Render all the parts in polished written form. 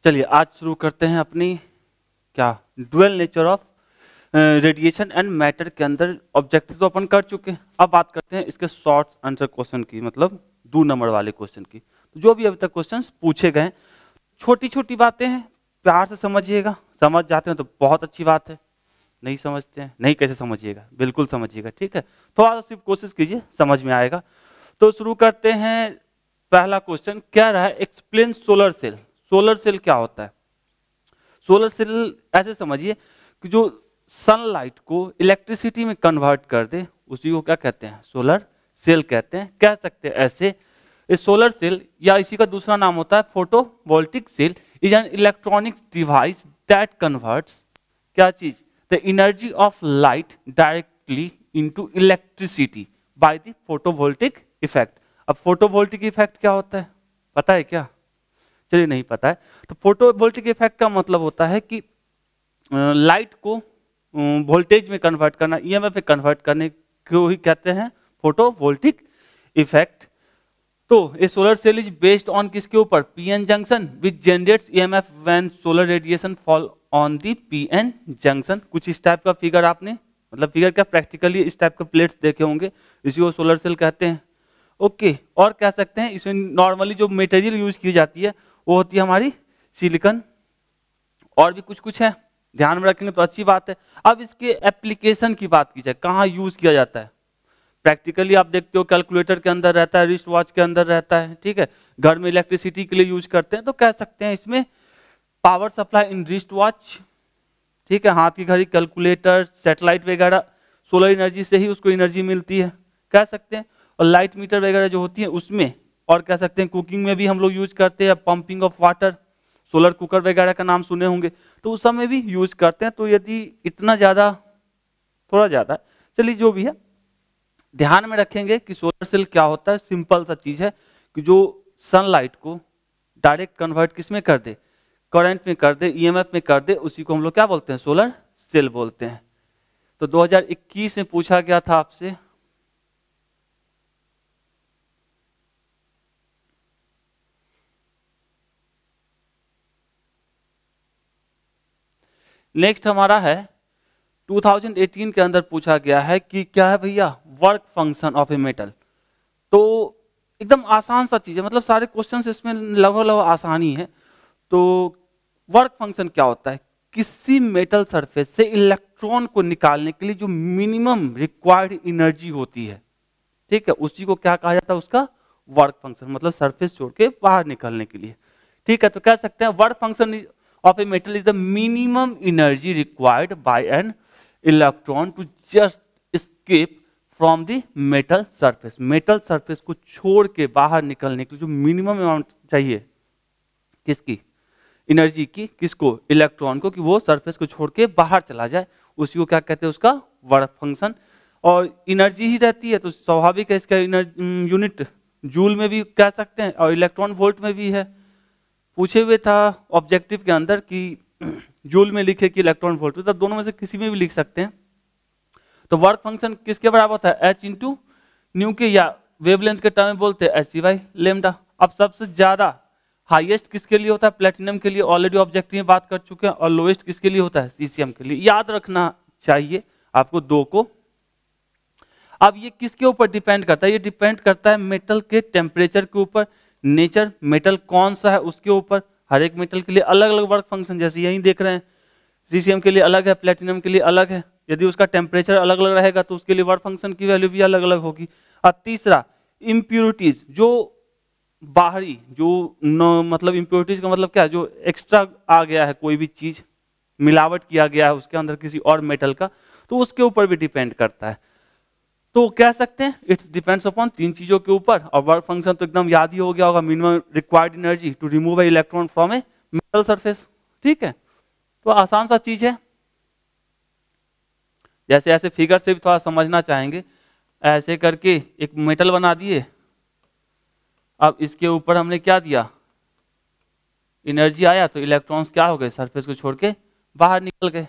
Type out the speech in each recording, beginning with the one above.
चलिए आज शुरू करते हैं अपनी क्या dual nature of radiation and matter के अंदर ऑब्जेक्टिव तो अपन कर चुके हैं। अब बात करते हैं इसके शॉर्ट आंसर क्वेश्चन की, मतलब 2 नंबर वाले क्वेश्चन की। तो जो भी अभी तक क्वेश्चंस पूछे गए हैं, छोटी छोटी बातें हैं, प्यार से समझिएगा। समझ जाते हैं तो बहुत अच्छी बात है, नहीं समझते हैं नहीं कैसे समझिएगा, बिल्कुल समझिएगा, ठीक है। थोड़ा सा सिर्फ कोशिश कीजिए, समझ में आएगा। तो शुरू करते हैं। पहला क्वेश्चन क्या रहा है, explain solar cell. Solar cell क्या होता है? सोलर सेल ऐसे समझिए कि जो सनलाइट को इलेक्ट्रिसिटी में कन्वर्ट कर दे, उसी को क्या कहते हैं? सोलर सेल कहते हैं। कह सकते हैं ऐसे, इस सोलर सेल या इसी का दूसरा नाम होता है photovoltaic cell is an electronic device that converts क्या चीज, the energy of light directly into electricity by the photovoltaic effect. अब फोटोवोल्टिक इफेक्ट क्या होता है, पता है क्या? चलिए नहीं पता है तो फोटोवोल्टिक इफेक्ट का मतलब होता है कि लाइट को वोल्टेज में कन्वर्ट करना, ईएमएफ में कन्वर्ट करने को ही कहते हैं फोटोवोल्टिक इफेक्ट। तो a solar cell is based on किसके ऊपर? PN junction which generates EMF when solar radiation fall on the PN junction. कुछ इस टाइप का फिगर आपने, मतलब फिगर क्या, प्रैक्टिकली इस टाइप के प्लेट्स देखे होंगे, इसी को सोलर सेल कहते हैं। ओके, और कह सकते हैं इसमें नॉर्मली जो मटेरियल यूज की जाती है वो होती है हमारी सिलिकॉन, और भी कुछ कुछ है, ध्यान में रखेंगे तो अच्छी बात है। अब इसके एप्लीकेशन की बात की जाए, कहाँ यूज किया जाता है? प्रैक्टिकली आप देखते हो कैलकुलेटर के अंदर रहता है, रिस्ट वॉच के अंदर रहता है, ठीक है। घर में इलेक्ट्रिसिटी के लिए यूज करते हैं, तो कह सकते हैं इसमें power supply in wrist watch, ठीक है। हाथ की घड़ी, कैलकुलेटर, सैटेलाइट वगैरह, सोलर एनर्जी से ही उसको एनर्जी मिलती है, कह सकते हैं। और लाइट मीटर वगैरह जो होती है उसमें, और कह सकते हैं कुकिंग में भी हम लोग यूज करते हैं, pumping of water, solar cooker वगैरह का नाम सुने होंगे, तो उस समय भी यूज करते हैं। तो यदि इतना ज्यादा, थोड़ा ज्यादा, चलिए जो भी है, ध्यान में रखेंगे कि सोलर सेल क्या होता है। सिंपल सा चीज है कि जो सनलाइट को डायरेक्ट कन्वर्ट किस में कर दे, करंट में कर दे, ईएमएफ में कर दे, उसी को हम लोग क्या बोलते हैं? सोलर सेल बोलते हैं। तो 2021 में पूछा गया था आपसे, नेक्स्ट हमारा है 2018 के अंदर पूछा गया है कि क्या है भैया, work function of a metal. तो एकदम आसान सा चीज है, मतलब सारे क्वेश्चंस इसमें लगभग लगभग आसान ही है। तो वर्क फंक्शन क्या होता है? किसी मेटल सरफेस से इलेक्ट्रॉन को निकालने के लिए जो मिनिमम रिक्वायर्ड एनर्जी होती है, ठीक है, उसी को क्या कहा जाता है? उसका वर्क फंक्शन, मतलब सरफेस छोड़ के बाहर निकलने के लिए, ठीक है। तो कह सकते हैं work function of a metal is the minimum energy required by an electron to just escape from the metal surface. Metal surface को छोड़ के बाहर निकलने के लिए जो मिनिमम अमाउंट चाहिए, किसकी? एनर्जी की, किसको? इलेक्ट्रॉन को, कि वो सरफेस को छोड़ के बाहर चला जाए, उसी को क्या कहते हैं? उसका वर्क फंक्शन। और एनर्जी ही रहती है तो स्वाभाविक है इसका यूनिट जूल में भी कह सकते हैं और इलेक्ट्रॉन वोल्ट में भी है। पूछे हुए था ऑब्जेक्टिव के अंदर कि जूल में लिखे कि इलेक्ट्रॉन वोल्ट में, तो दोनों में से किसी में भी लिख सकते हैं। तो वर्क फंक्शन किसके बराबर होता है? एच इंटू न्यू के, या वेवलेंथ के टर्म में बोलते हैं एच सी बाई लेमडा। अब सबसे ज्यादा हाईएस्ट किसके लिए होता है? प्लेटिनम के लिए, ऑलरेडी ऑब्जेक्टिव में बात कर चुके हैं। और लोएस्ट किसके लिए होता है? सीसीएम के लिए। याद रखना चाहिए आपको दो को। अब ये किसके ऊपर डिपेंड करता है? ये डिपेंड करता है मेटल के टेम्परेचर के ऊपर, नेचर, मेटल कौन सा है उसके ऊपर। हर एक मेटल के लिए अलग अलग वर्क फंक्शन, जैसे यही देख रहे हैं, सीसीएम के लिए अलग है, प्लेटिनम के लिए अलग है। यदि उसका टेम्परेचर अलग अलग रहेगा तो उसके लिए वर्क फंक्शन की वैल्यू भी अलग अलग होगी। और तीसरा, इम्प्योरिटीज, जो बाहरी, जो मतलब इम्प्योरिटीज का मतलब क्या है? जो एक्स्ट्रा आ गया है, कोई भी चीज मिलावट किया गया है उसके अंदर किसी और मेटल का, तो उसके ऊपर भी डिपेंड करता है। तो कह सकते हैं इट्स डिपेंड्स अपॉन तीन चीजों के ऊपर। और वर्क फंक्शन तो एकदम याद ही हो गया होगा, minimum required energy to remove a electron from a metal surface, ठीक है। तो आसान सा चीज है। जैसे ऐसे फिगर से भी थोड़ा समझना चाहेंगे, ऐसे करके एक मेटल बना दिए, अब इसके ऊपर हमने क्या दिया? एनर्जी आया, तो इलेक्ट्रॉन्स क्या हो गए? सरफेस को छोड़ के बाहर निकल गए।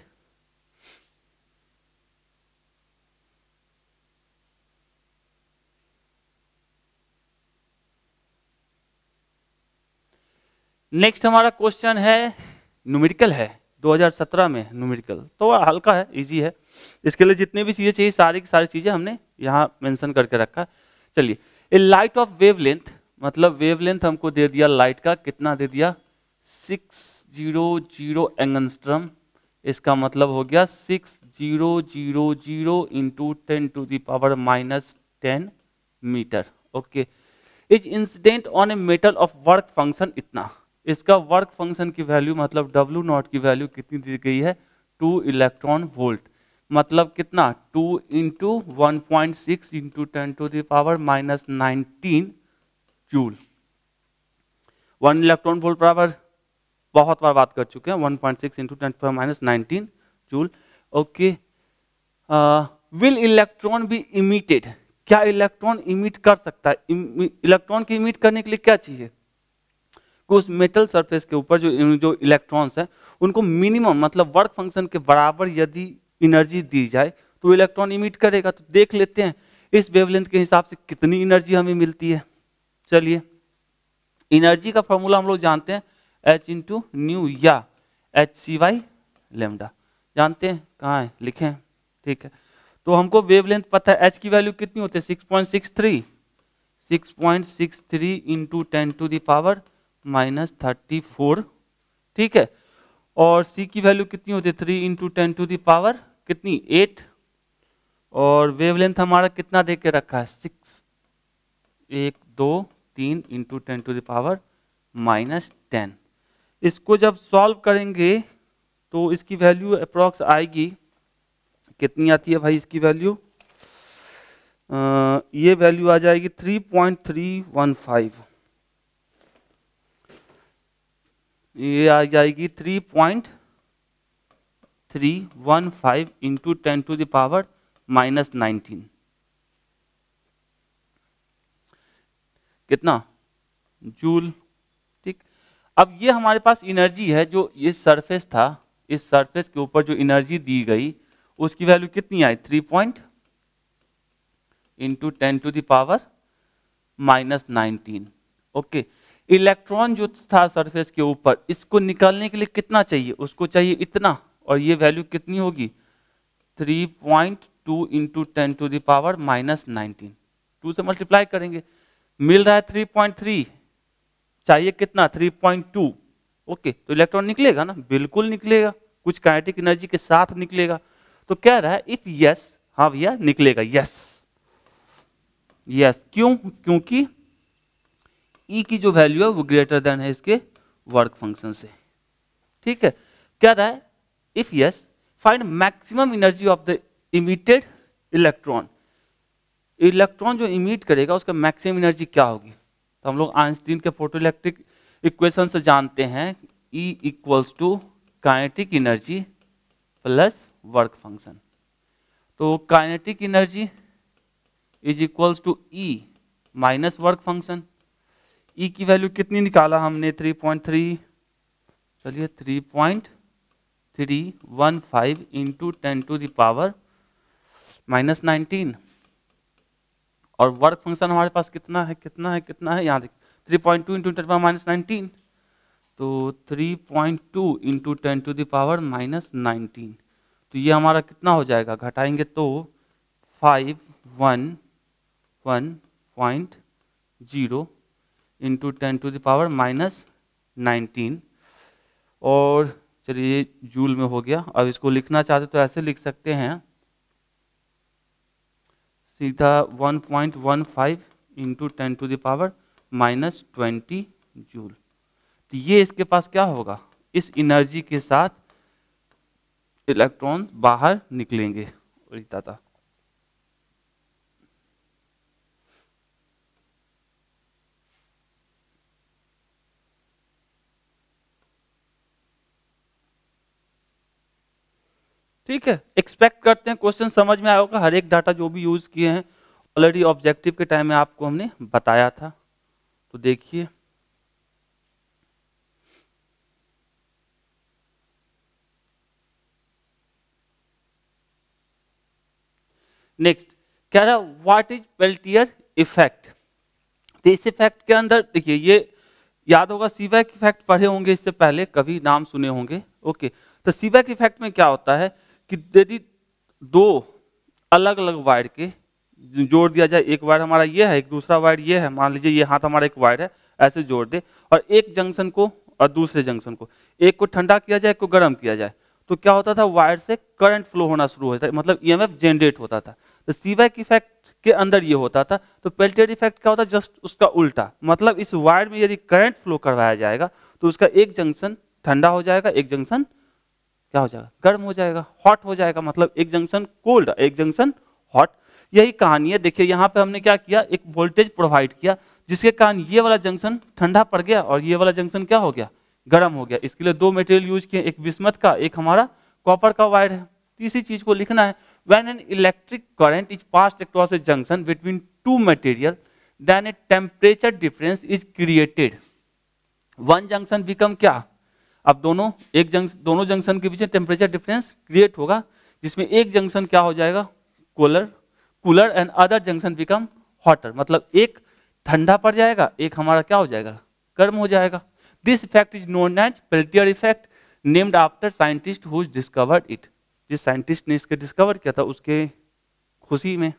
नेक्स्ट हमारा क्वेश्चन है, न्यूमेरिकल है, 2017 में न्यूमेरिकल, तो हल्का है, इजी है। इसके लिए जितने भी चीजें चाहिए सारी की सारी चीजें हमने यहाँ मेंशन करके रखा। चलिए, ए लाइट ऑफ वेवलेंथ, मतलब वेवलेंथ हमको दे दिया लाइट का, कितना दे दिया 600 एंगस्ट्रम। इसका मतलब हो गया 6000 into 10⁻⁻10 metre. Okay, is incident on a metal of work function इतना। इसका वर्क फंक्शन की वैल्यू मतलब W नॉट की वैल्यू कितनी दी गई है 2 इलेक्ट्रॉन वोल्ट, मतलब कितना 2 into 1.6 into 10⁻⁻19 joule. 1 electron volt बराबर, बहुत बार बात कर चुके हैं, 1.6 into 10⁻⁻19 joule. Okay, will electron be emitted, क्या इलेक्ट्रॉन इमिट कर सकता है? इलेक्ट्रॉन की इमिट करने के लिए क्या चाहिए? उस मेटल सरफेस के ऊपर जो इलेक्ट्रॉन्स हैं उनको मिनिमम मतलब वर्क फंक्शन के बराबर यदि एनर्जी दी जाए तो इलेक्ट्रॉन इमिट करेगा। तो देख लेते हैं इस वेवलेंथ के हिसाब से कितनी एनर्जी हमें मिलती है। चलिए, एनर्जी का फॉर्मूला हम लोग जानते हैं, H इंटू न्यू या HC/λ जानते हैं, कहाँ है लिखें, ठीक है। तो हमको वेवलेंथ पता है, H की वैल्यू कितनी होती है 6.63 इंटू 10⁻⁻34, ठीक है। और C की वैल्यू कितनी होती है 3 इंटू 10⁻⁻ कितनी 8, और वेवलेंथ हमारा कितना दे के रखा है 6, 1 2 3 इंटू 10⁻⁻10। इसको जब सॉल्व करेंगे तो इसकी वैल्यू अप्रॉक्स आएगी, कितनी आती है भाई इसकी वैल्यू, ये वैल्यू आ जाएगी 3.315, ये आ जाएगी 3.315 इंटू 10⁻⁻19, कितना जूल, ठीक। अब ये हमारे पास एनर्जी है, जो ये सरफेस था, इस सरफेस के ऊपर जो एनर्जी दी गई उसकी वैल्यू कितनी आई 3 इंटू 10⁻⁻19। ओके, इलेक्ट्रॉन जो था सरफेस के ऊपर, इसको निकालने के लिए कितना चाहिए, उसको चाहिए इतना, और ये वैल्यू कितनी होगी 3.2 इंटू 10⁻⁻19, 2 से मल्टीप्लाई करेंगे, मिल रहा है 3.3, चाहिए कितना 3.2। ओके, तो इलेक्ट्रॉन निकलेगा ना, बिल्कुल निकलेगा, कुछ काइनेटिक एनर्जी के साथ निकलेगा। तो कह रहा है इफ यस, हाँ भैया निकलेगा, यस यस, क्यों, क्योंकि E की जो वैल्यू है वो ग्रेटर देन है इसके वर्क फंक्शन से, ठीक है। क्या रहा है if yes find maximum energy of the emitted electron, electron जो इमिट करेगा उसका मैक्सिमम एनर्जी क्या होगी। तो हम लोग आइंस्टीन के फोटोइलेक्ट्रिक इक्वेशन से जानते हैं E equals to kinetic energy plus work function. तो kinetic energy is equals to E minus work function. E की वैल्यू कितनी निकाला हमने 3.3, चलिए 3.315 इंटू 10⁻⁻19, और वर्क फंक्शन हमारे पास कितना है कितना है कितना है, यहाँ देखिए 3.2 इंटू 10⁻⁻19, तो 3.2 इंटू 10⁻⁻19, तो ये हमारा कितना हो जाएगा, घटाएंगे तो 511.0 इंटू 10⁻⁻19, और चलिए जूल में हो गया। अब इसको लिखना चाहते तो ऐसे लिख सकते हैं सीधा 1.15 इंटू 10⁻⁻20 जूल। तो ये इसके पास क्या होगा, इस एनर्जी के साथ इलेक्ट्रॉन बाहर निकलेंगे, लिखता था। ठीक है, एक्सपेक्ट करते हैं क्वेश्चन समझ में आया होगा, हर एक डाटा जो भी यूज किए हैं ऑलरेडी ऑब्जेक्टिव के टाइम में आपको हमने बताया था। तो देखिए नेक्स्ट क्या रहा, व्हाट इज पेल्टियर इफेक्ट। तो इस इफेक्ट के अंदर देखिए याद होगा सीवैक इफेक्ट पढ़े होंगे इससे पहले, कभी नाम सुने होंगे। ओके, तो सीवैक इफेक्ट में क्या होता है कि यदि दो अलग अलग वायर के जोड़ दिया जाए, एक वायर हमारा ये है, एक दूसरा वायर ये है, मान लीजिए ये हाथ हमारा एक वायर है, ऐसे जोड़ दे, और एक जंक्शन को और दूसरे जंक्शन को, एक को ठंडा किया जाए, एक को गर्म किया जाए, तो क्या होता था, वायर से करंट फ्लो होना शुरू होता है, मतलब ईएमएफ जनरेट होता था। तो सीवैक इफेक्ट के अंदर ये होता था। तो पेल्टियर इफेक्ट क्या होता है, जस्ट उसका उल्टा, मतलब इस वायर में यदि करंट फ्लो करवाया जाएगा तो उसका एक जंक्शन ठंडा हो जाएगा, एक जंक्शन क्या हो जाएगा, गर्म हो जाएगा, हॉट हो जाएगा, मतलब एक जंक्शन कोल्ड, एक जंक्शन हॉट। यही कहानी है। देखिए यहाँ पे हमने क्या किया, एक वोल्टेज प्रोवाइड किया जिसके कारण ये वाला जंक्शन ठंडा पड़ गया और ये वाला जंक्शन क्या हो गया, गर्म हो गया। इसके लिए दो मटेरियल यूज किए, एक बिस्मथ का, एक हमारा कॉपर का वायर है। तीसरी चीज को लिखना है, when an electric current is passed across a junction between two material, then a temperature difference is created. One junction become क्या, अब दोनों जंक्शन के बीच में टेम्परेचर डिफरेंस क्रिएट होगा, जिसमें एक जंक्शन क्या हो जाएगा, cooler and other junction become hotter, मतलब एक ठंडा पड़ जाएगा, एक हमारा क्या हो जाएगा, गर्म हो जाएगा। This effect is known as Peltier effect, named after scientist who discovered it. जिस साइंटिस्ट ने इसके डिस्कवर किया था उसके खुशी में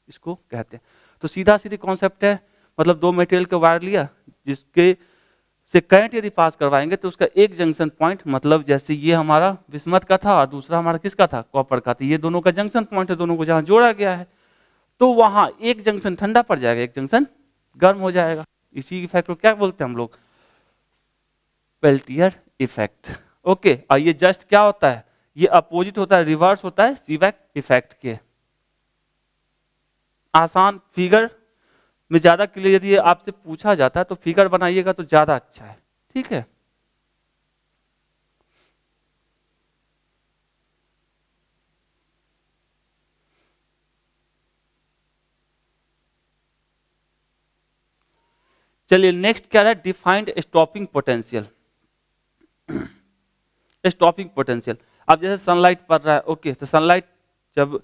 इसको कहते हैं। तो सीधा सीधी कॉन्सेप्ट है, मतलब दो मटेरियल का वायर लिया जिसके से करंट यदि पास करवाएंगे तो उसका एक जंक्शन पॉइंट, मतलब जैसे ये हमारा बिस्मथ का था और दूसरा हमारा किसका था, कॉपर का था, ये दोनों का जंक्शन पॉइंट है, दोनों को जहां जोड़ा गया है, तो वहां एक जंक्शन ठंडा पड़ जाएगा, एक जंक्शन गर्म हो जाएगा। इसी इफेक्ट को क्या बोलते हैं हम लोग, पेल्टियर इफेक्ट। ओके, और ये जस्ट क्या होता है, ये अपोजिट होता है, रिवर्स होता है सीवैक इफेक्ट के। आसान फिगर में ज्यादा क्लियर यदि आपसे पूछा जाता है तो फिगर बनाइएगा तो ज्यादा अच्छा है, ठीक है। चलिए नेक्स्ट क्या है, defined stopping potential. Stopping potential, अब जैसे सनलाइट पड़ रहा है, ओके, तो सनलाइट जब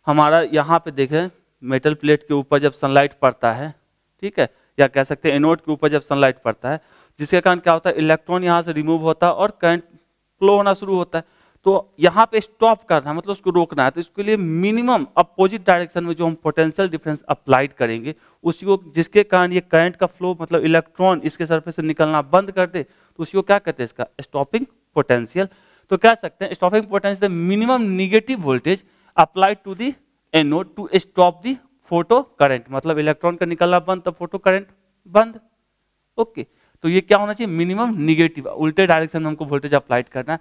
हमारा यहाँ पे देखें मेटल प्लेट के ऊपर जब सनलाइट पड़ता है, ठीक है, या कह सकते हैं एनोड के ऊपर जब सनलाइट पड़ता है, जिसके कारण क्या होता है, इलेक्ट्रॉन यहाँ से रिमूव होता है और करंट फ्लो होना शुरू होता है। तो यहाँ पे स्टॉप करना है, मतलब उसको रोकना है, तो इसके लिए मिनिमम अपोजिट डायरेक्शन में जो हम पोटेंशियल डिफरेंस अप्लाइड करेंगे उसी को, जिसके कारण ये करंट का फ्लो, मतलब इलेक्ट्रॉन इसके सरफेस से निकलना बंद कर दे, तो उसी को क्या कहते हैं, इसका स्टॉपिंग पोटेंशियल। तो कह सकते हैं stopping potential minimum negative voltage applied to the anode to stop the photo current, मतलब इलेक्ट्रॉन का निकलना बंद तो फोटो करंट बंद। ओके, तो ये क्या होना चाहिए, मिनिमम निगेटिव, उल्टे डायरेक्शन में हमको वोल्टेज अप्लाइड करना है।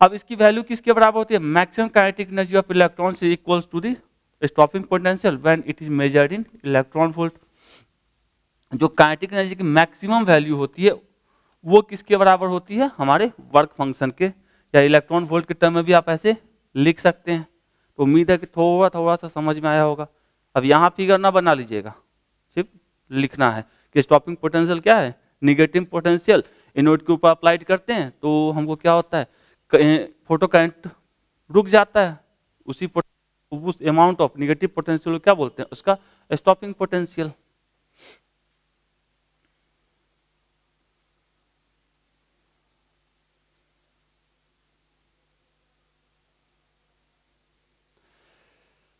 अब इसकी वैल्यू किसके बराबर होती है, maximum kinetic energy of electron is equals to the stopping potential when it is measured in electron volt. जो काइनेटिक एनर्जी की मैक्सिमम वैल्यू होती है वो किसके बराबर होती है, हमारे वर्क फंक्शन के, या इलेक्ट्रॉन वोल्ट के टर्म में भी आप ऐसे लिख सकते हैं। तो उम्मीद है कि थोड़ा थोड़ा सा समझ में आया होगा। अब यहाँ फिगर ना बना लीजिएगा, सिर्फ लिखना है कि स्टॉपिंग पोटेंशियल क्या है, निगेटिव पोटेंशियल एनोड के ऊपर अप्लाइड करते हैं तो हमको क्या होता है, फोटो करंट रुक जाता है, उस अमाउंट ऑफ निगेटिव पोटेंशियल क्या बोलते हैं, उसका स्टॉपिंग पोटेंशियल।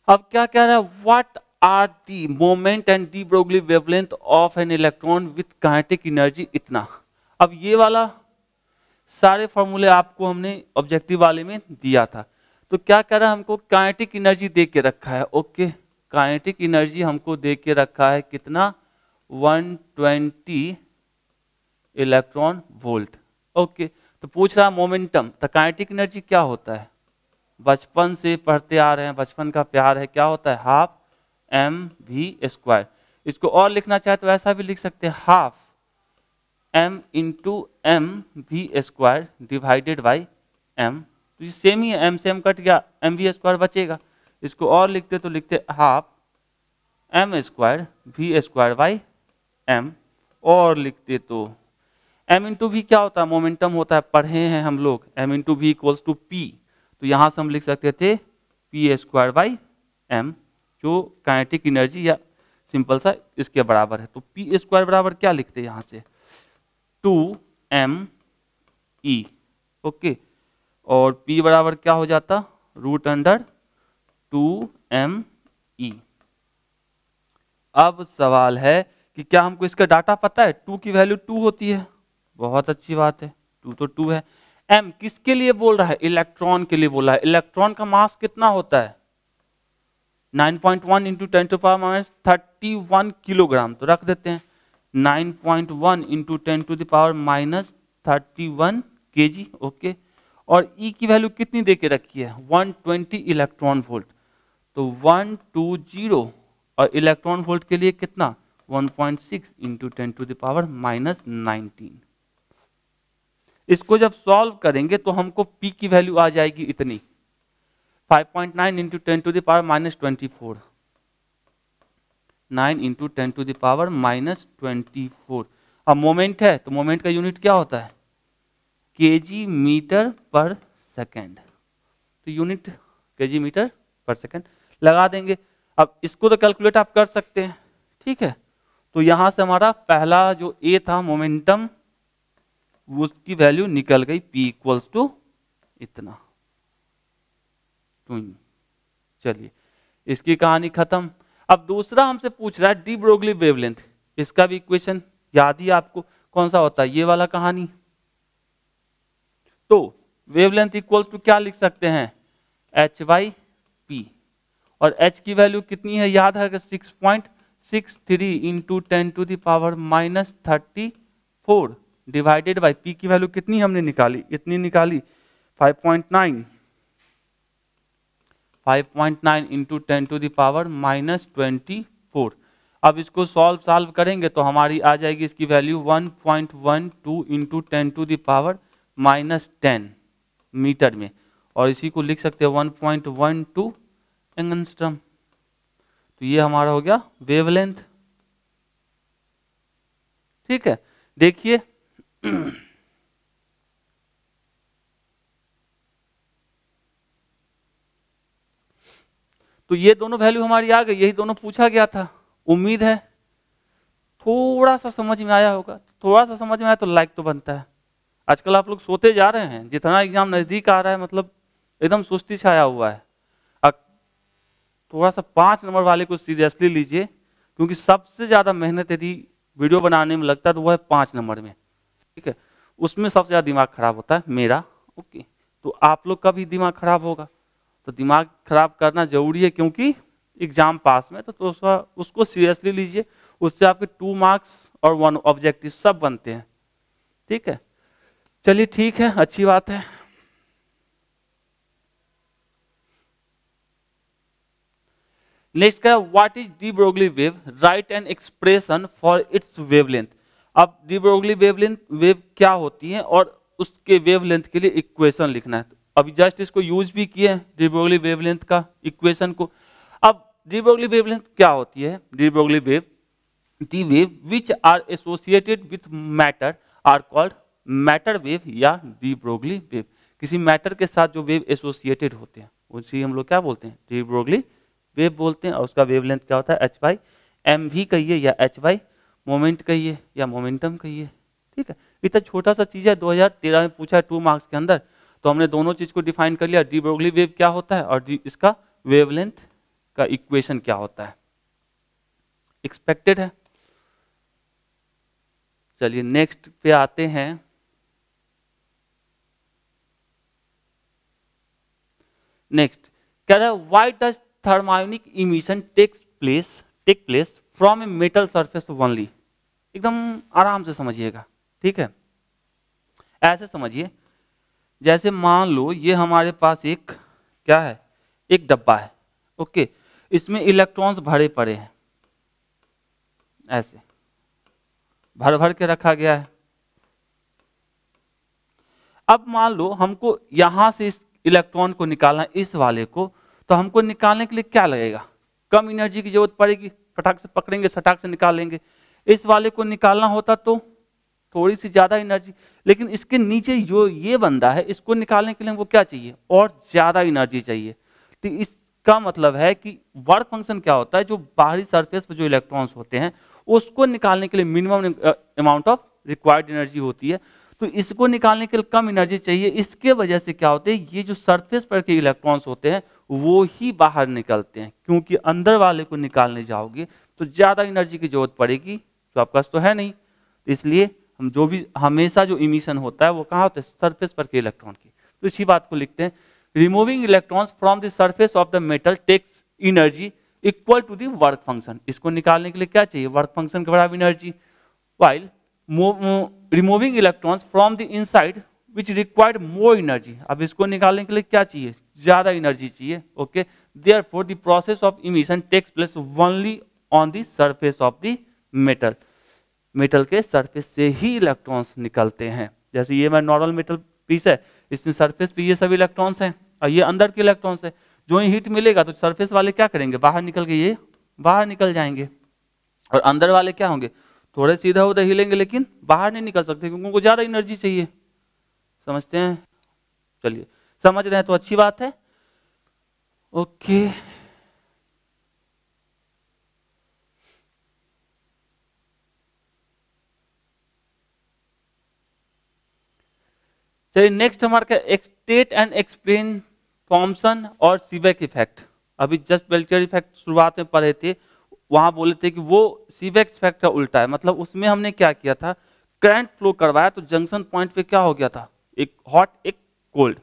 अब क्या कह रहा है, what are the moment and de Broglie wavelength of an electron with kinetic energy इतना। अब ये वाला सारे फॉर्मूले आपको हमने ऑब्जेक्टिव वाले में दिया था। तो क्या कह रहा है, हमको काइनेटिक एनर्जी दे के रखा है। ओके, काइनेटिक एनर्जी हमको दे के रखा है कितना, 120 इलेक्ट्रॉन वोल्ट। ओके, तो पूछ रहा है मोमेंटम, तो काइनेटिक एनर्जी क्या होता है, बचपन से पढ़ते आ रहे हैं, बचपन का प्यार है, क्या होता है, हाफ mv²। इसको और लिखना चाहे तो ऐसा भी लिख सकते हैं, half m into m v² divided by m। तो ये सेम ही है, m से m कट गया, mv² बचेगा। इसको और लिखते तो लिखते half m² v² by m, और लिखते तो m इंटू v क्या होता है, मोमेंटम होता है, पढ़े हैं हम लोग, m into v equals to p। तो यहां से हम लिख सकते थे p² बाई m, जो काइनेटिक एनर्जी या सिंपल सा इसके बराबर है। तो p² बराबर क्या लिखते हैं यहाँ से 2m ओके, और p बराबर क्या हो जाता, √2m/e। अब सवाल है कि क्या हमको इसका डाटा पता है, 2 की वैल्यू 2 होती है, बहुत अच्छी बात है, 2 तो 2 है। m किसके लिए बोल रहा है, इलेक्ट्रॉन के लिए बोला है। इलेक्ट्रॉन का मास कितना होता है, 9.1 इंटू 10⁻31 किलोग्राम, तो रख देते हैं 9.1 इंटू 10⁻31 kg ओके। और E की वैल्यू कितनी देके रखी है, 120 इलेक्ट्रॉन वोल्ट, तो 120, और इलेक्ट्रॉन वोल्ट के लिए कितना 1.6 इंटू 10⁻19। इसको जब सॉल्व करेंगे तो हमको P की वैल्यू आ जाएगी इतनी, 5.9 इंटू 10⁻24, 9 इंटू 10⁻24। अब मोमेंट है तो मोमेंट का यूनिट क्या होता है, केजी मीटर पर सेकेंड, तो यूनिट केजी मीटर पर सेकेंड लगा देंगे। अब इसको तो कैलकुलेट आप कर सकते हैं, ठीक है। तो यहां से हमारा पहला जो ए था मोमेंटम, उसकी वैल्यू निकल गई, P इक्वल्स टू इतना। चलिए इसकी कहानी खत्म। अब दूसरा हमसे पूछ रहा है डी ब्रोगली वेवलेंथ, इसका भी इक्वेशन याद ही आपको कौन सा होता है, ये वाला कहानी। तो वेवलेंथ इक्वल्स टू क्या लिख सकते हैं, h/p, और h की वैल्यू कितनी है याद है, 6.63 इंटू 10⁻34 डिवाइडेड बाई p की वैल्यू कितनी हमने निकाली, इतनी निकाली 5.9 इंटू 10⁻24। अब इसको सॉल्व करेंगे तो हमारी आ जाएगी इसकी वैल्यू 1.12 इंटू 10⁻10 मीटर में, और इसी को लिख सकते हैं 1.12 एंगस्ट्रम। तो ये हमारा हो गया वेवलेंथ, ठीक है। देखिए तो ये दोनों वैल्यू हमारी आ गई, यही दोनों पूछा गया था। उम्मीद है थोड़ा सा समझ में आया होगा, थोड़ा सा समझ में आया तो लाइक तो बनता है। आजकल आप लोग सोते जा रहे हैं, जितना एग्जाम नजदीक आ रहा है मतलब एकदम सुस्ती छाया हुआ है। थोड़ा सा 5 नंबर वाले को सीरियसली लीजिए, क्योंकि सबसे ज्यादा मेहनत यदि वीडियो बनाने में लगता है तो वो है 5 नंबर में, ठीक है। उसमें सबसे ज्यादा दिमाग खराब होता है मेरा, ओके। तो आप लोग का भी दिमाग खराब होगा, तो दिमाग खराब करना जरूरी है, क्योंकि एग्जाम पास में तो उसको सीरियसली लीजिए, उससे आपके 2 मार्क्स और 1 ऑब्जेक्टिव सब बनते हैं, ठीक है। चलिए ठीक है, अच्छी बात है। नेक्स्ट क्या, what is D Broglie wave, right an expression for its wavelength. अब डी ब्रोगली वेव क्या होती है और उसके वेवलेंथ के लिए इक्वेशन लिखना है। अभी जस्ट इसको यूज भी किए हैं डी ब्रोगली वेवलेंथ का इक्वेशन को। अब डी ब्रोगली वेवलेंथ क्या होती है, de Broglie wave, the wave which are associated with matter are called matter wave या डी ब्रोगली वेव। किसी मैटर के साथ जो वेव एसोसिएटेड होते हैं उसी हम लोग क्या बोलते हैं, डी ब्रोगली वेव बोलते हैं। और उसका वेवलेंथ क्या होता है, h/m भी कहिए या h/ मोमेंट कहिए या मोमेंटम कहिए, ठीक है। इतना छोटा सा चीज है, 2013 में पूछा है 2 मार्क्स के अंदर, तो हमने दोनों चीज को डिफाइन कर लिया, डी ब्रोगली वेव क्या होता है और इसका वेवलेंथ का इक्वेशन क्या होता है, एक्सपेक्टेड है। चलिए नेक्स्ट पे आते हैं। नेक्स्ट क्या है, why does thermionic emission take place from a metal surface only. एकदम आराम से समझिएगा, ठीक है। ऐसे समझिए, जैसे मान लो ये हमारे पास एक क्या है, एक डब्बा है, ओके। इसमें इलेक्ट्रॉन्स भरे पड़े हैं, ऐसे भर भर के रखा गया है। अब मान लो हमको यहां से इस इलेक्ट्रॉन को निकालना है, इस वाले को, तो हमको निकालने के लिए क्या लगेगा, कम एनर्जी की जरूरत पड़ेगी, फटाक से पकड़ेंगे सटाक से निकाल लेंगे। इस वाले को निकालना होता तो थोड़ी सी ज्यादा एनर्जी, लेकिन इसके नीचे जो ये बंदा है इसको निकालने के लिए हमको क्या चाहिए, और ज्यादा एनर्जी चाहिए। तो इसका मतलब है कि वर्क फंक्शन क्या होता है, जो बाहरी सरफेस पर जो इलेक्ट्रॉन्स होते हैं उसको निकालने के लिए minimum amount of required energy होती है, तो इसको निकालने के लिए कम एनर्जी चाहिए। इसके वजह से क्या होते हैं, ये जो सरफेस पर के इलेक्ट्रॉन्स होते हैं वो ही बाहर निकलते हैं, क्योंकि अंदर वाले को निकालने जाओगे तो ज्यादा एनर्जी की जरूरत पड़ेगी, जो आपके पास तो है नहीं। इसलिए हम जो भी हमेशा जो इमिशन होता है वो कहाँ होता है, सरफेस पर के इलेक्ट्रॉन की। तो इसी बात को लिखते हैं, removing electrons from the surface of the metal takes energy equal to the work function. इसको निकालने के लिए क्या चाहिए, वर्क फंक्शन के बराबर energy. While removing electrons from the inside which required more energy. अब इसको निकालने के लिए क्या चाहिए, ज्यादा एनर्जी चाहिए। Okay, therefore the process of emission takes place only on the surface of the metal. Metal के सरफेस से ही इलेक्ट्रॉन्स निकलते हैं। जैसे ये मैं नॉर्मल मेटल पीस है, इसमें सरफेस पे ये सभी इलेक्ट्रॉन्स हैं और ये अंदर के इलेक्ट्रॉन्स है। जो ही हीट मिलेगा तो सरफेस वाले क्या करेंगे, बाहर निकल के ये बाहर निकल जाएंगे, और अंदर वाले क्या होंगे, थोड़े सीधा उधर हिलेंगे लेकिन बाहर नहीं निकल सकते क्योंकि उनको ज्यादा एनर्जी चाहिए। समझते हैं, चलिए समझ रहे हैं तो अच्छी बात है। ओके, चलिए नेक्स्ट हमारा क्या, एक्सटेट एंड एक्सप्लेन थॉमसन और सीबेक इफेक्ट। अभी जस्ट बेल्टियर इफेक्ट शुरुआत में पढ़े थे, वहां बोले थे कि वो सीबेक इफेक्ट का उल्टा है। मतलब उसमें हमने क्या किया था, करंट फ्लो करवाया तो जंक्शन पॉइंट पे क्या हो गया था, एक हॉट एक कोल्ड।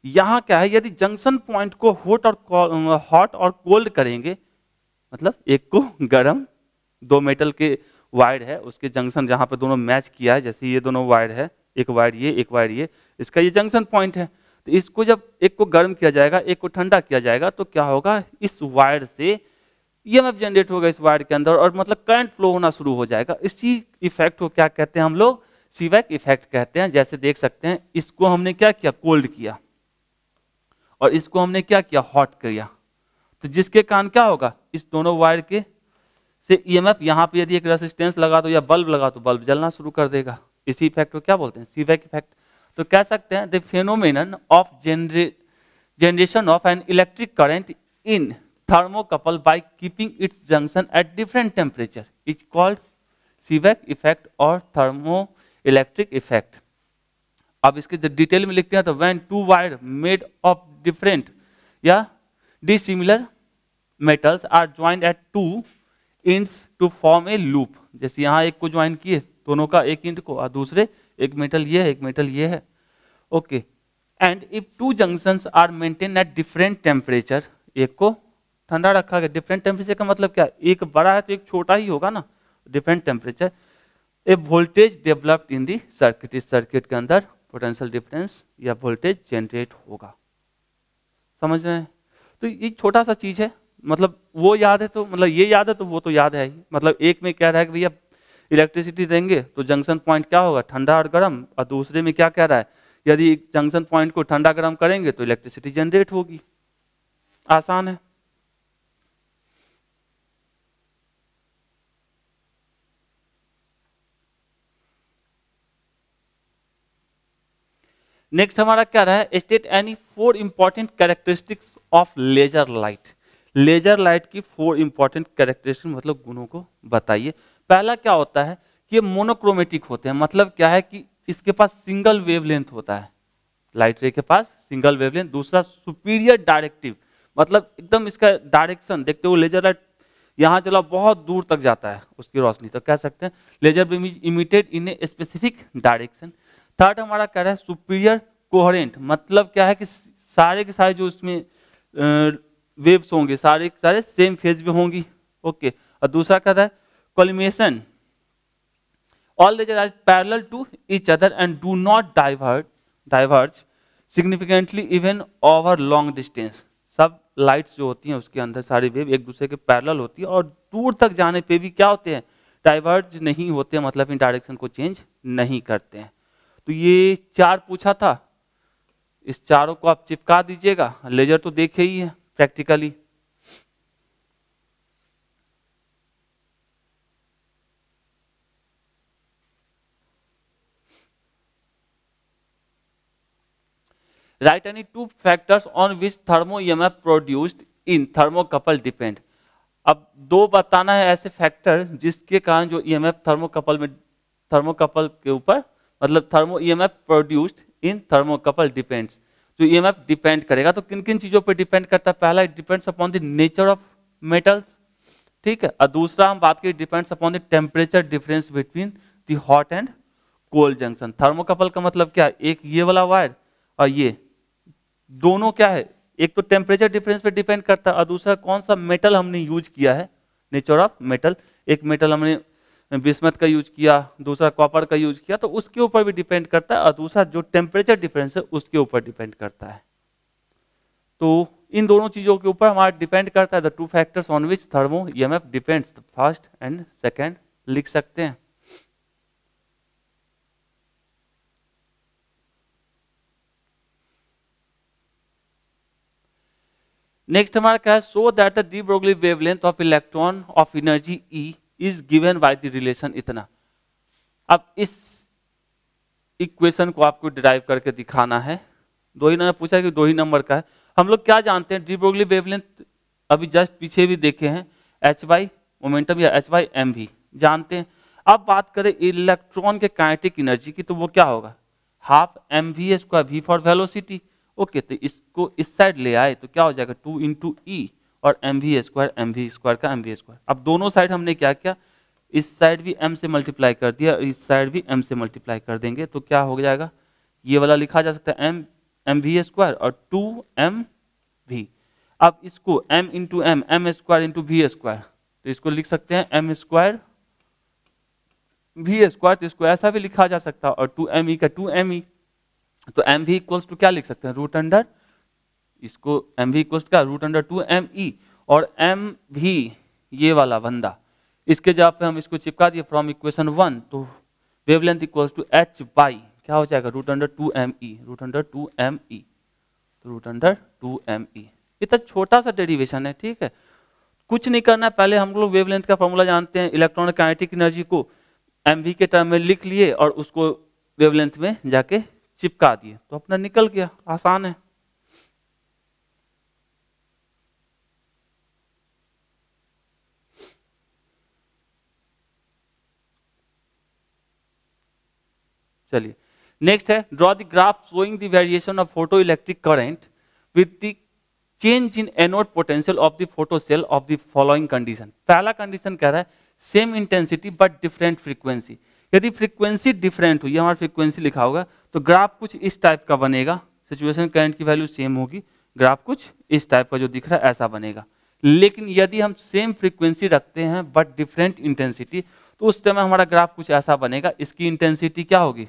यहाँ क्या है, यदि जंक्शन पॉइंट को हॉट और कोल्ड करेंगे, मतलब एक को गर्म, दो मेटल के वायर है उसके जंक्शन जहां पे दोनों मैच किया है, जैसे ये दोनों वायर है, एक वायर ये एक वायर ये, इसका ये जंक्शन पॉइंट है। तो इसको जब एक को गर्म किया जाएगा एक को ठंडा किया जाएगा तो क्या होगा, इस वायर से ईएमएफ जनरेट होगा इस वायर के अंदर, और मतलब करंट फ्लो होना शुरू हो जाएगा। इसी इफेक्ट को क्या कहते हैं हम लोग, सीबेक इफेक्ट कहते हैं। जैसे देख सकते हैं, इसको हमने क्या किया, कोल्ड किया, और इसको हमने क्या किया, हॉट किया। तो जिसके कारण क्या होगा, इस दोनों वायर के से ईएमएफ, यहाँ पे यदि एक रेसिस्टेंस लगा दो या बल्ब लगा तो बल्ब जलना शुरू कर देगा। इसी इफेक्ट को क्या बोलते हैं, सीबेक इफेक्ट। तो कह सकते हैं the phenomenon of generation of an electric current in thermocouple by keeping its junction at different temperature is called Seebeck effect और thermoelectric effect। अब इसके डिटेल में लिखते हैं तो when two wire made of different या dissimilar metals are joined at two ends to form a loop। जैसे यहाँ एक को ज्वाइन किए दोनों का एक इंड को, और दूसरे एक मेटल ये है एक मेटल ये है। Okay, and if two junctions are maintain at different temperature, एक को ठंडा रखा गया, डिफरेंट टेम्परेचर का मतलब क्या, एक बड़ा है तो एक छोटा ही होगा ना, different temperature. A voltage developed in the circuit, इस सर्किट के अंदर पोटेंशियल डिफरेंस या वोल्टेज जनरेट होगा। समझ रहे हैं, तो ये छोटा सा चीज है, मतलब वो याद है तो मतलब ये याद है तो वो तो याद है ही। मतलब एक में कह रहा है कि भैया इलेक्ट्रिसिटी देंगे तो जंक्शन पॉइंट क्या होगा, ठंडा और गर्म, और दूसरे में क्या कह रहा है, यदि जंक्शन पॉइंट को ठंडा गर्म करेंगे तो इलेक्ट्रिसिटी जनरेट होगी। आसान है। नेक्स्ट हमारा क्या रहा है, state any 4 important characteristics of laser light. Laser light की 4 इंपॉर्टेंट कैरेक्टरिस्टिक मतलब गुणों को बताइए। पहला क्या होता है कि ये मोनोक्रोमेटिक होते हैं, मतलब क्या है कि इसके पास सिंगल वेवलेंथ होता है, लाइट रे के पास सिंगल वेवलेंथ। दूसरा सुपीरियर डायरेक्टिव, मतलब एकदम इसका डायरेक्शन देखते हो, लेजर लाइट यहाँ चला बहुत दूर तक जाता है उसकी रोशनी, तो कह सकते हैं laser beam is emitted in a specific direction. Third हमारा कह रहा है सुपीरियर कोहेरेंट, मतलब क्या है कि सारे के सारे जो उसमें वेव्स होंगे सारे के सारे सेम फेज में होंगी। ओके, और दूसरा कह रहा है collimation, all laser are parallel to each other and do not diverge significantly even over long distance. सब लाइट्स जो होती हैं उसके अंदर सारी वेव एक दूसरे के पैरेलल होती है और दूर तक जाने पे भी क्या होते हैं, डाइवर्ज नहीं होते, मतलब इन डायरेक्शन को चेंज नहीं करते हैं। तो ये 4 पूछा था, इस चारों को आप चिपका दीजिएगा। लेजर तो देखे ही है practically. Right any 2 factors on which thermo EMF produced in thermocouple depend. अब 2 बताना है ऐसे फैक्टर जिसके कारण जो ईएमएफ थर्मोकपल में थर्मोकपल के ऊपर, मतलब thermo EMF produced in thermocouple depends. जो ईएमएफ डिपेंड करेगा तो किन किन चीजों पर डिपेंड करता है? पहला, it depends upon the nature of metals, ठीक है। और दूसरा हम बात करें, depends upon the temperature difference between the hot and cold junction. Thermocouple का मतलब क्या है? एक ये वाला वायर और ये दोनों क्या है, एक तो टेम्परेचर डिफरेंस पे डिपेंड करता है और दूसरा कौन सा मेटल हमने यूज किया है, नेचर ऑफ मेटल। एक मेटल हमने बिस्मथ का यूज किया, दूसरा कॉपर का यूज किया, तो उसके ऊपर भी डिपेंड करता है और दूसरा जो टेम्परेचर डिफरेंस है उसके ऊपर डिपेंड करता है। तो इन दोनों चीजों के ऊपर हमारा डिपेंड करता है the two factors on which thermo EMF depends, first and second लिख सकते हैं। नेक्स्ट हमारा क्या है? So that the D Broglie wavelength of electron of energy E is given by the relation इतना। अब इस इक्वेशन को आपको डिराइव करके दिखाना है। दो ही नंबर पूछा कि दो ही नंबर का है। हम लोग क्या जानते हैं? डी ब्रोगली वेवलेंथ अभी जस्ट पीछे भी देखे हैं, एच बाई मोमेंटम या एच बाई एम भी जानते हैं। अब बात करें इलेक्ट्रॉन के काइनेटिक एनर्जी की, तो वो क्या होगा? Half m v square, v for velocity. Okay, तो इसको इस साइड ले आए तो क्या हो जाएगा? 2 इंटू ई और एम वी स्क्वायर का एम वी स्क्वायर। अब दोनों साइड हमने क्या किया? इस साइड भी m से मल्टीप्लाई कर दिया और इस साइड भी m से मल्टीप्लाई कर देंगे तो क्या हो जाएगा? ये वाला लिखा जा सकता है एम वी स्क्वायर और 2m v। अब इसको m into m square into v square, तो इसको लिख सकते हैं m स्क्वायर वी स्क्वायर, तो इसको ऐसा भी लिखा जा सकता है और 2me का 2me, तो एम वी इक्वल्स टू क्या लिख सकते हैं? रूट अंडर, इसको एम वी इक्वल्स क्या? रूट अंडर 2me और एम वी ये वाला बंदा, इसके जगह पे हम इसको चिपका दिए फ्रॉम इक्वेशन 1, तो wavelength equals to h by क्या हो जाएगा? Root under 2me, root under 2me, तो रूट अंडर 2me। इतना छोटा सा डेरिवेशन है, ठीक है, कुछ नहीं करना है। पहले हम लोग वेवलेंथ का फॉर्मूला जानते हैं, इलेक्ट्रॉन काइनेटिक एनर्जी को mv के टर्म में लिख लिए और उसको वेवलेंथ में जाके चिपका दिए, तो अपना निकल गया, आसान है। चलिए नेक्स्ट है, draw the graph showing the variation of photo electric current with the change in anode potential of the photo cell of the following condition. पहला कंडीशन कह रहा है same intensity but different frequency. यदि frequency different हुई, हमारा frequency लिखा होगा, तो ग्राफ कुछ इस टाइप का बनेगा। सिचुएशन करंट की वैल्यू सेम होगी, ग्राफ कुछ इस टाइप का जो दिख रहा है ऐसा बनेगा। लेकिन यदि हम सेम फ्रीक्वेंसी रखते हैं बट डिफरेंट इंटेंसिटी, तो उस टाइम हमारा ग्राफ कुछ ऐसा बनेगा। इसकी इंटेंसिटी क्या होगी?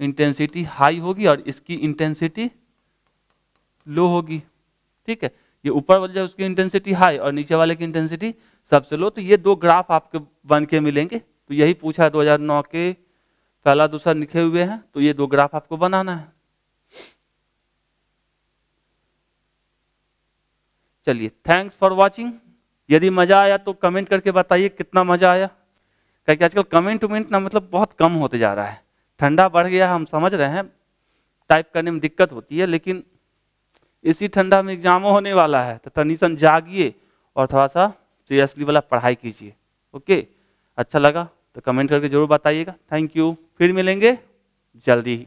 इंटेंसिटी हाई होगी और इसकी इंटेंसिटी लो होगी, ठीक है। ये ऊपर वाले उसकी इंटेंसिटी हाई और नीचे वाले की इंटेंसिटी सबसे लो, तो ये दो ग्राफ आपके बन के मिलेंगे। तो यही पूछा है 2009 के पहला दूसरा लिखे हुए हैं, तो ये दो ग्राफ आपको बनाना है। चलिए, थैंक्स फॉर वॉचिंग। यदि मजा आया तो कमेंट करके बताइए कितना मजा आया, क्योंकि आजकल कमेंट वमेंट ना मतलब बहुत कम होते जा रहा है। ठंडा बढ़ गया, हम समझ रहे हैं, टाइप करने में दिक्कत होती है, लेकिन इसी ठंडा में एग्जामों होने वाला है, तो तनिसन जागिए और थोड़ा सा सीरियसली वाला पढ़ाई कीजिए। ओके, अच्छा लगा तो कमेंट करके जरूर बताइएगा। थैंक यू, फिर मिलेंगे जल्दी ही।